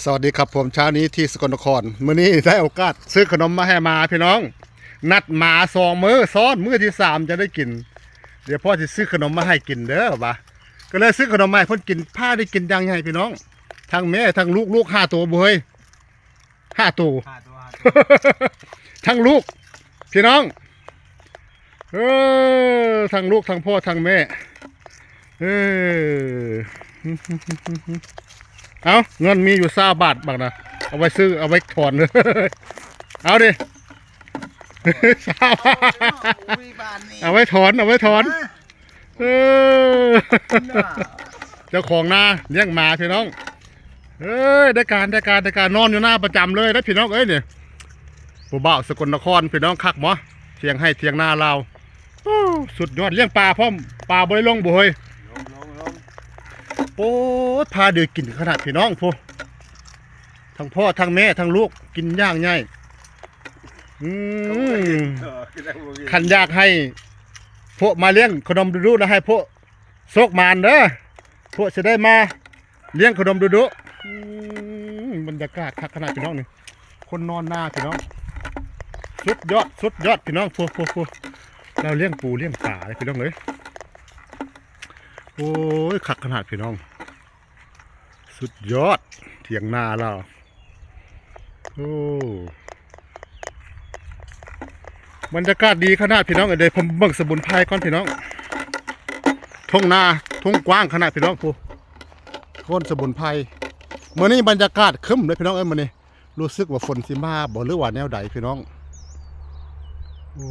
สวัสดีครับผมเช้านี้ที่สกลนครมื้อนี้ได้โอกาสซื้อขนมมาให้มาพี่น้องนัดมา2 มื้อซ้อนมื้อที่3จะได้กินเดี๋ยวพ่อจะซื้อขนมมาให้กินเด้อบ่ะก็เลยซื้อขนมมาให้เพิ่นกินผ้าได้กินยังไงพี่น้องทั้งแม่ทั้งลูก5 ตัวบ่เฮ้ย5 ตัว ทั้งลูกพี่น้องทั้งลูกทั้งพ่อทั้งแม่เอาเงินมีอยู่20 บาทบักนะเอาไว้ซื้อเอาไว้ถอน เอาดิ เอาไว้ถอนเอาไว้ถอนเจ้าของนาเลี้ยงหมาพี่น้องได้การนอนอยู่หน้าประจำเลยนะพี่น้องเนี่ยผู้บ่าวสกลนครพี่น้องคักหมอเทียงให้เทียงนาเราสุดยอดเลี้ยงปลาพร้อมปลาบริลงบ่เฮ้ยโอ้พาเดือกินขนาดพี่น้องพูทั้งพ่อทั้งแม่ทั้งลูกกินย่างง่ายขันยากให้พวกมาเลี้ยงขนมดูๆนะให้พวกโซกมานเด้อพวกจะได้มาเลี้ยงขนมดูๆบรรยากาศคักขนาดพี่น้องนี่คนนอนหน้าพี่น้องสุดยอดพี่น้องพวกเราเลี้ยงปูเลี้ยงปลาเลยพี่น้องเลยโอ้ยคักขนาดพี่น้องสุดยอดเถียงนาเราโอ้บรรยากาศดีขนาดพี่น้องเดี๋ยวผมเบิ่งสมุนไพรก่อนพี่น้องทุ่งนาทุ่งกว้างขนาดพี่น้องผู้ต้นสมุนไพรเมื่อนี้บรรยากาศคึ้มเลยพี่น้องมื่อนี้รู้สึกว่าฝนสิมาบ่หรือว่าแนวใดพี่น้องโอ้